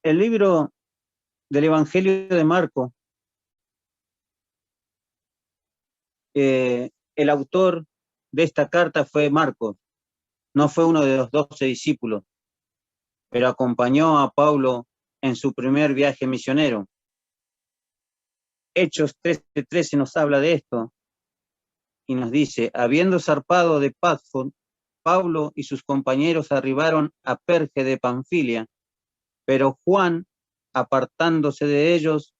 el libro del Evangelio de Marcos, el autor de esta carta fue Marcos, no fue uno de los 12 discípulos, pero acompañó a Pablo en su primer viaje misionero. Hechos 13:13 nos habla de esto y nos dice: habiendo zarpado de Pafos, Pablo y sus compañeros arribaron a Perge de Panfilia, pero Juan, apartándose de ellos,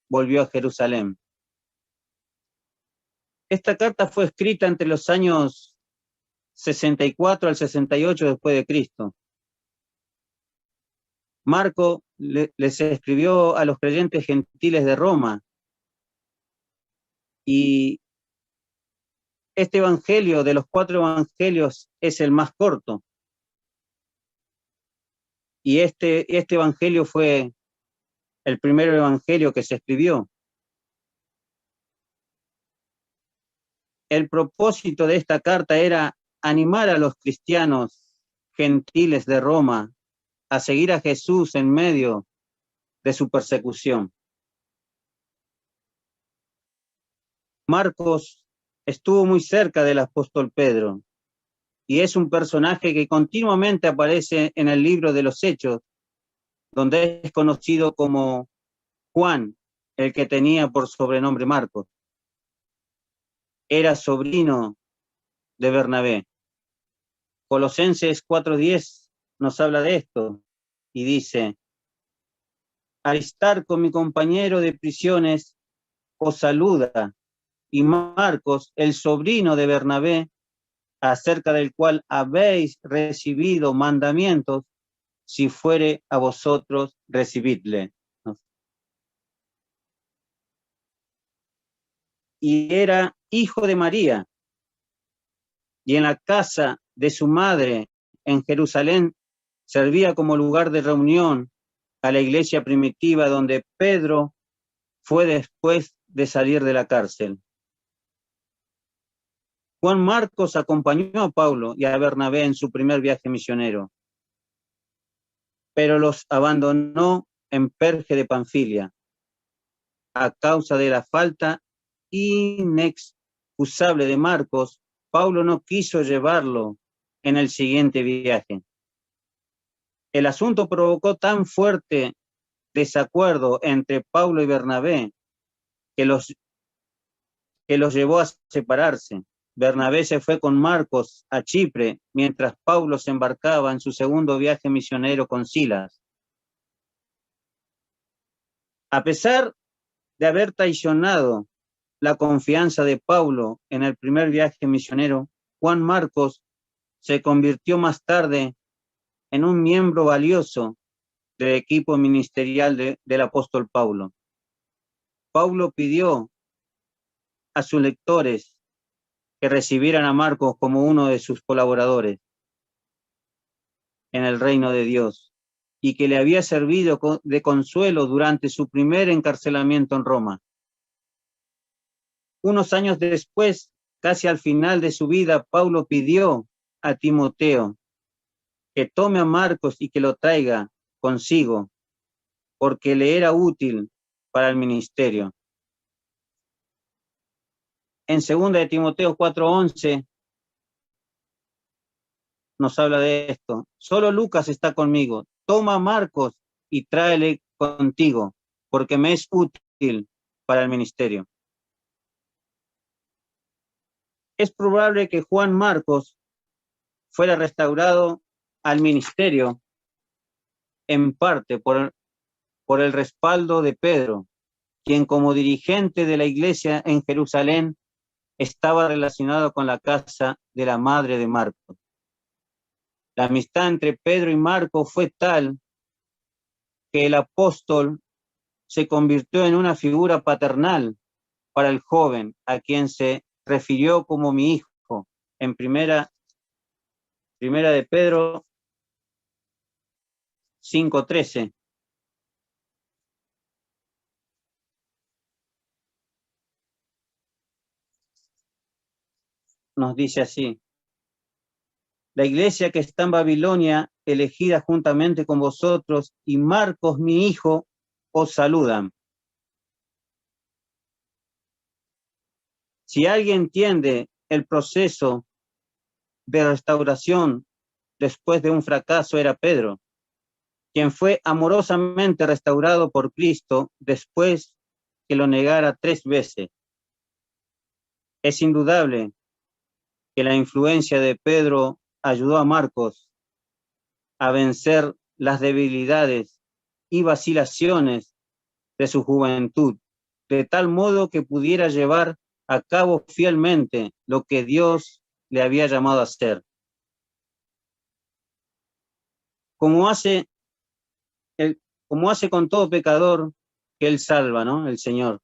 volvió a Jerusalén. Esta carta fue escrita entre los años 64 al 68 después de Cristo. Marco les escribió a los creyentes gentiles de Roma, y este evangelio de los 4 evangelios es el más corto, y este evangelio fue el primer evangelio que se escribió. El propósito de esta carta era animar a los cristianos gentiles de Roma a seguir a Jesús en medio de su persecución. Marcos estuvo muy cerca del apóstol Pedro y es un personaje que continuamente aparece en el libro de los Hechos, donde es conocido como Juan, el que tenía por sobrenombre Marcos. Era sobrino de Bernabé. Colosenses 4:10 nos habla de esto y dice: Aristarco, mi compañero de prisiones, os saluda, y Marcos, el sobrino de Bernabé, acerca del cual habéis recibido mandamientos, si fuere a vosotros, recibidle. Y era hijo de María, y en la casa de su madre en Jerusalén servía como lugar de reunión a la iglesia primitiva donde Pedro fue después de salir de la cárcel. Juan Marcos acompañó a Pablo y a Bernabé en su primer viaje misionero, pero los abandonó en Perge de Panfilia a causa de la falta inexcusable de Marcos. Pablo no quiso llevarlo en el siguiente viaje. El asunto provocó tan fuerte desacuerdo entre Pablo y Bernabé que los llevó a separarse. Bernabé se fue con Marcos a Chipre, mientras Pablo se embarcaba en su segundo viaje misionero con Silas. A pesar de haber traicionado la confianza de Pablo en el primer viaje misionero, Juan Marcos se convirtió más tarde en un miembro valioso del equipo ministerial del apóstol Pablo. Pablo pidió a sus lectores que recibieran a Marcos como uno de sus colaboradores en el reino de Dios y que le había servido de consuelo durante su primer encarcelamiento en Roma. Unos años después, casi al final de su vida, Pablo pidió a Timoteo que tome a Marcos y que lo traiga consigo, porque le era útil para el ministerio. En 2 de Timoteo 4:11 nos habla de esto: solo Lucas está conmigo, toma a Marcos y tráele contigo, porque me es útil para el ministerio. Es probable que Juan Marcos fuera restaurado al ministerio en parte por el respaldo de Pedro, quien como dirigente de la iglesia en Jerusalén estaba relacionado con la casa de la madre de Marcos. La amistad entre Pedro y Marcos fue tal que el apóstol se convirtió en una figura paternal para el joven, a quien se refirió como mi hijo en primera de Pedro 5:13. Nos dice así: la iglesia que está en Babilonia elegida juntamente con vosotros, y Marcos, mi hijo, os saludan. Si alguien entiende el proceso de restauración después de un fracaso, era Pedro, quien fue amorosamente restaurado por Cristo después que lo negara 3 veces. Es indudable que la influencia de Pedro ayudó a Marcos a vencer las debilidades y vacilaciones de su juventud, de tal modo que pudiera llevar a cabo fielmente lo que Dios le había llamado a hacer. Como hace con todo pecador que él salva, ¿no? El Señor.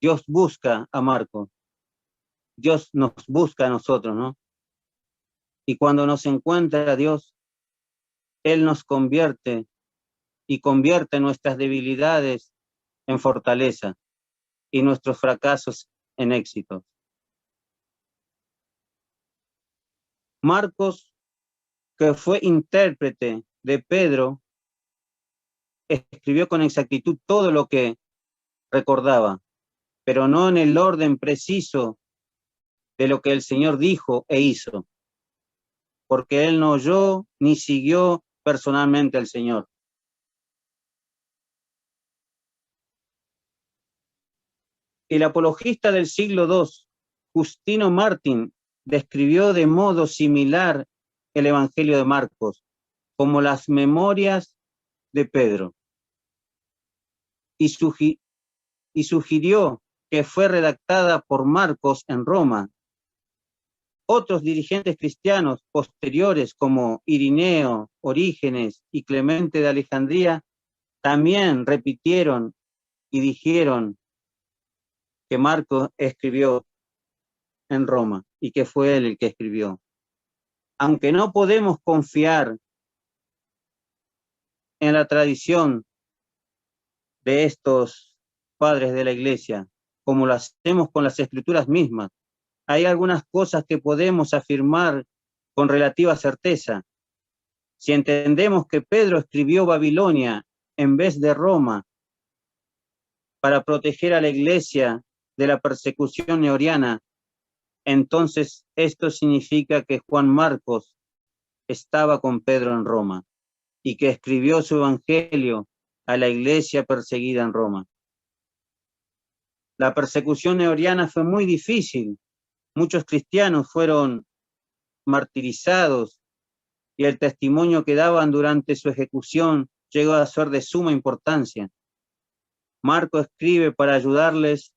Dios busca a Marcos. Dios nos busca a nosotros, ¿no? Y cuando nos encuentra Dios, Él nos convierte y convierte nuestras debilidades en fortaleza y nuestros fracasos en éxitos. Marcos, que fue intérprete de Pedro, escribió con exactitud todo lo que recordaba, pero no en el orden preciso de lo que el Señor dijo e hizo, porque él no oyó ni siguió personalmente al Señor. El apologista del siglo II, Justino Mártir, describió de modo similar el Evangelio de Marcos como las memorias de Pedro y sugirió que fue redactada por Marcos en Roma. Otros dirigentes cristianos posteriores como Irineo, Orígenes y Clemente de Alejandría también repitieron y dijeron que Marcos escribió en Roma y que fue él el que escribió. Aunque no podemos confiar en la tradición de estos padres de la Iglesia, como lo hacemos con las Escrituras mismas, hay algunas cosas que podemos afirmar con relativa certeza. Si entendemos que Pedro escribió Babilonia en vez de Roma para proteger a la Iglesia de la persecución neoriana, entonces esto significa que Juan Marcos estaba con Pedro en Roma y que escribió su evangelio a la iglesia perseguida en Roma. La persecución neoriana fue muy difícil. Muchos cristianos fueron martirizados y el testimonio que daban durante su ejecución llegó a ser de suma importancia. Marcos escribe para ayudarles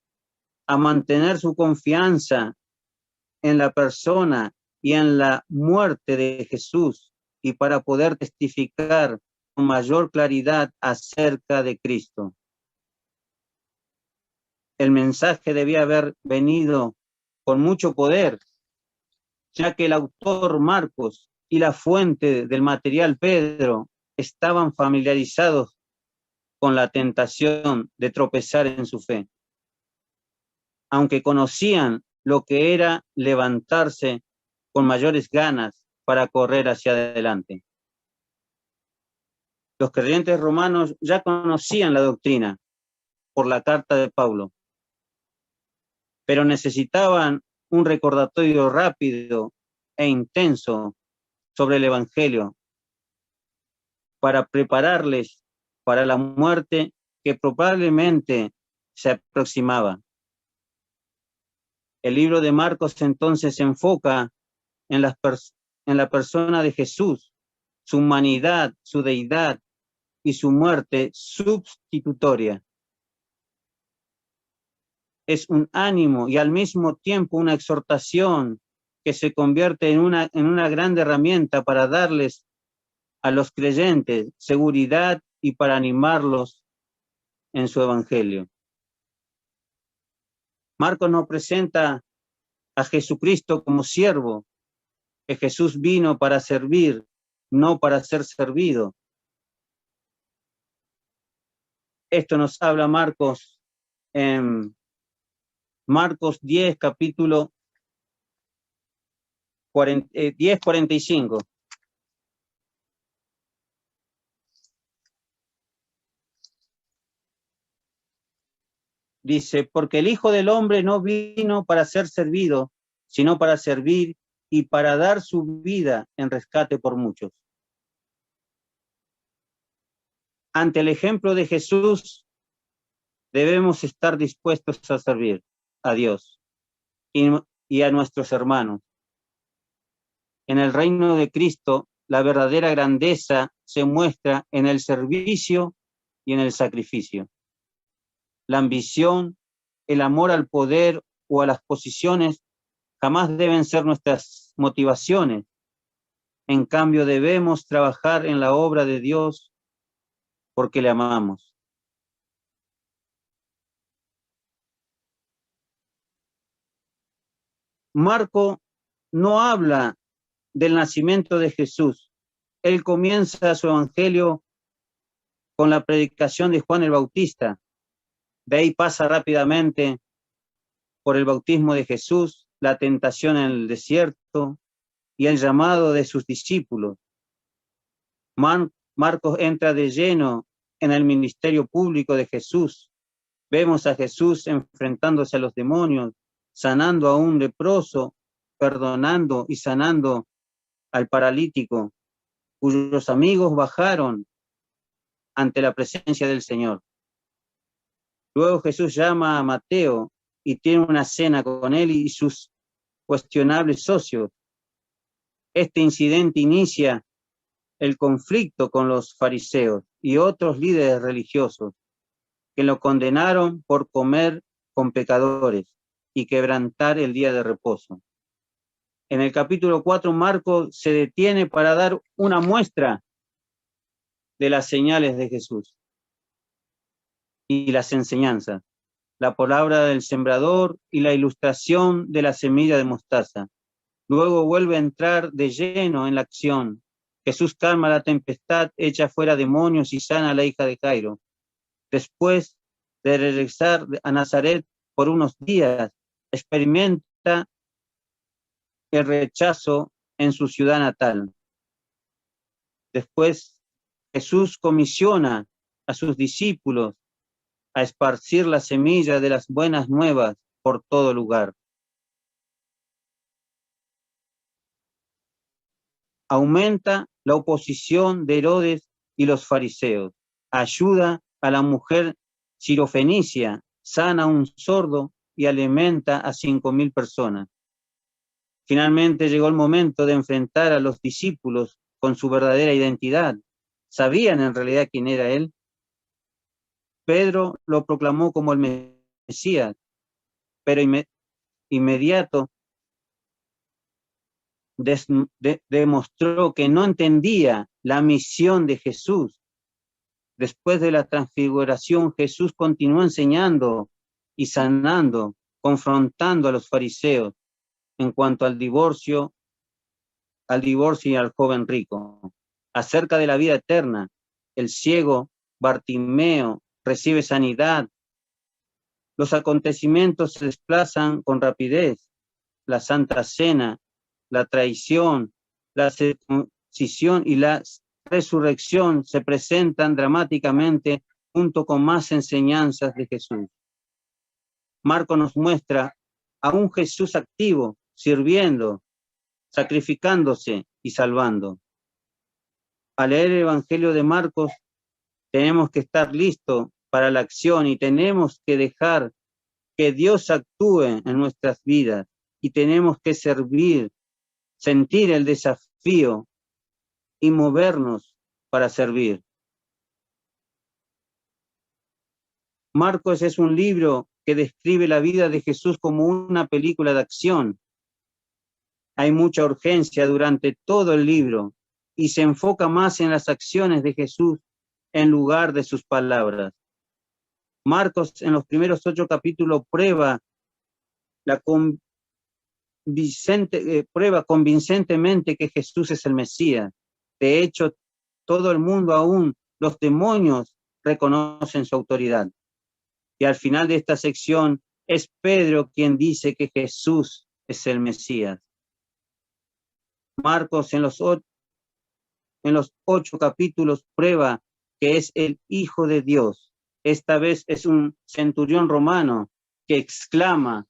a mantener su confianza en la persona y en la muerte de Jesús y para poder testificar con mayor claridad acerca de Cristo. El mensaje debía haber venido con mucho poder, ya que el autor Marcos y la fuente del material Pedro estaban familiarizados con la tentación de tropezar en su fe, aunque conocían lo que era levantarse con mayores ganas para correr hacia adelante. Los creyentes romanos ya conocían la doctrina por la carta de Pablo, pero necesitaban un recordatorio rápido e intenso sobre el Evangelio para prepararles para la muerte que probablemente se aproximaba. El libro de Marcos entonces se enfoca en la persona de Jesús, su humanidad, su deidad y su muerte sustitutoria. Es un ánimo y al mismo tiempo una exhortación que se convierte en una gran herramienta para darles a los creyentes seguridad y para animarlos en su evangelio. Marcos nos presenta a Jesucristo como siervo, que Jesús vino para servir, no para ser servido. Esto nos habla Marcos en Marcos 10, capítulo 10:45. dice, porque el Hijo del Hombre no vino para ser servido, sino para servir y para dar su vida en rescate por muchos. Ante el ejemplo de Jesús, debemos estar dispuestos a servir a Dios y a nuestros hermanos. En el reino de Cristo, la verdadera grandeza se muestra en el servicio y en el sacrificio. La ambición, el amor al poder o a las posiciones jamás deben ser nuestras motivaciones. En cambio, debemos trabajar en la obra de Dios porque le amamos. Marco no habla del nacimiento de Jesús. Él comienza su evangelio con la predicación de Juan el Bautista. De ahí pasa rápidamente por el bautismo de Jesús, la tentación en el desierto y el llamado de sus discípulos. Marcos entra de lleno en el ministerio público de Jesús. Vemos a Jesús enfrentándose a los demonios, sanando a un leproso, perdonando y sanando al paralítico, cuyos amigos bajaron ante la presencia del Señor. Luego Jesús llama a Mateo y tiene una cena con él y sus cuestionables socios. Este incidente inicia el conflicto con los fariseos y otros líderes religiosos que lo condenaron por comer con pecadores y quebrantar el día de reposo. En el capítulo 4, Marcos se detiene para dar una muestra de las señales de Jesús y las enseñanzas, la palabra del sembrador y la ilustración de la semilla de mostaza. Luego vuelve a entrar de lleno en la acción. Jesús calma la tempestad, echa fuera demonios y sana a la hija de Jairo. Después de regresar a Nazaret por unos días, experimenta el rechazo en su ciudad natal. Después, Jesús comisiona a sus discípulos a esparcir la semilla de las buenas nuevas por todo lugar. Aumenta la oposición de Herodes y los fariseos. Ayuda a la mujer sirofenicia, sana a un sordo y alimenta a 5,000 personas. Finalmente llegó el momento de enfrentar a los discípulos con su verdadera identidad. ¿Sabían en realidad quién era él? Pedro lo proclamó como el Mesías, pero inmediato demostró que no entendía la misión de Jesús. Después de la transfiguración, Jesús continuó enseñando y sanando, confrontando a los fariseos en cuanto al divorcio y al joven rico. Acerca de la vida eterna, el ciego Bartimeo recibe sanidad. Los acontecimientos se desplazan con rapidez. La Santa Cena, la traición, la circuncisión y la resurrección se presentan dramáticamente junto con más enseñanzas de Jesús. Marco nos muestra a un Jesús activo, sirviendo, sacrificándose y salvando. Al leer el Evangelio de Marcos, tenemos que estar listos para la acción y tenemos que dejar que Dios actúe en nuestras vidas y tenemos que servir, sentir el desafío y movernos para servir. Marcos es un libro que describe la vida de Jesús como una película de acción. Hay mucha urgencia durante todo el libro y se enfoca más en las acciones de Jesús en lugar de sus palabras. Marcos en los primeros 8 capítulos prueba convincentemente que Jesús es el Mesías. De hecho, todo el mundo, aún los demonios, reconocen su autoridad. Y al final de esta sección es Pedro quien dice que Jesús es el Mesías. Marcos en los 8 capítulos prueba que es el Hijo de Dios, Esta vez es un centurión romano que exclama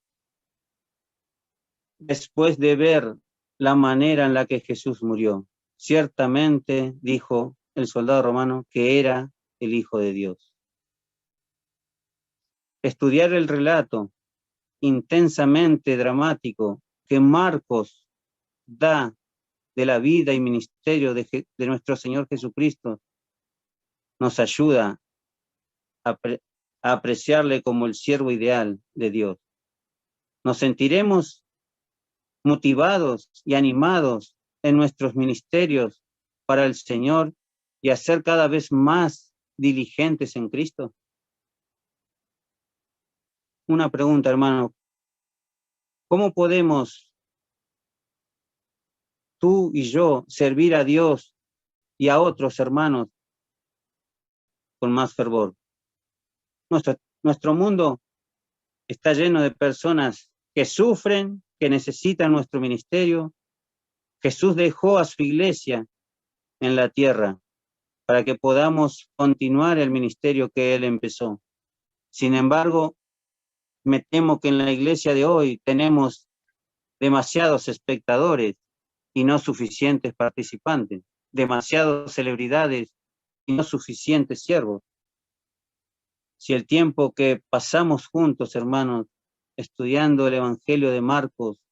después de ver la manera en la que Jesús murió. Ciertamente, dijo el soldado romano, que era el Hijo de Dios. Estudiar el relato intensamente dramático que Marcos da de la vida y ministerio de nuestro Señor Jesucristo nos ayuda a apreciarle como el siervo ideal de Dios. Nos sentiremos motivados y animados en nuestros ministerios para el Señor y a ser cada vez más diligentes en Cristo. Una pregunta, hermano. ¿Cómo podemos tú y yo servir a Dios y a otros hermanos con más fervor? Nuestro mundo está lleno de personas que sufren, que necesitan nuestro ministerio. Jesús dejó a su iglesia en la tierra para que podamos continuar el ministerio que Él empezó. Sin embargo, me temo que en la iglesia de hoy tenemos demasiados espectadores y no suficientes participantes, demasiadas celebridades y no suficientes siervos. Si el tiempo que pasamos juntos, hermanos, estudiando el Evangelio de Marcos,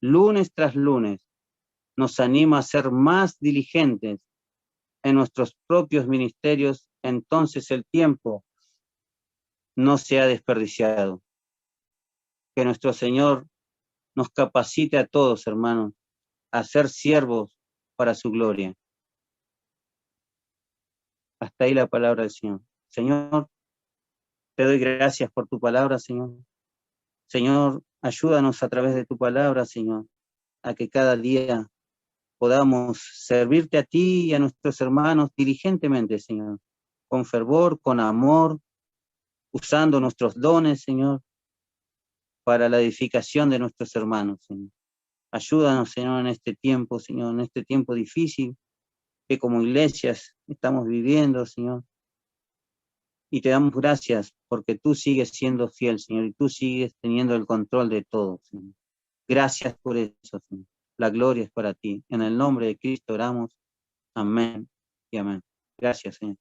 lunes tras lunes, nos anima a ser más diligentes en nuestros propios ministerios, entonces el tiempo no se ha desperdiciado. Que nuestro Señor nos capacite a todos, hermanos, a ser siervos para su gloria. Hasta ahí la palabra del Señor. Señor, te doy gracias por tu palabra, Señor. Señor, ayúdanos a través de tu palabra, Señor, a que cada día podamos servirte a ti y a nuestros hermanos diligentemente, Señor, con fervor, con amor, usando nuestros dones, Señor, para la edificación de nuestros hermanos, Señor. Ayúdanos, Señor, en este tiempo, Señor, en este tiempo difícil que como iglesias estamos viviendo, Señor. Y te damos gracias porque tú sigues siendo fiel, Señor, y tú sigues teniendo el control de todo, Señor. Gracias por eso, Señor. La gloria es para ti. En el nombre de Cristo oramos. Amén y amén. Gracias, Señor.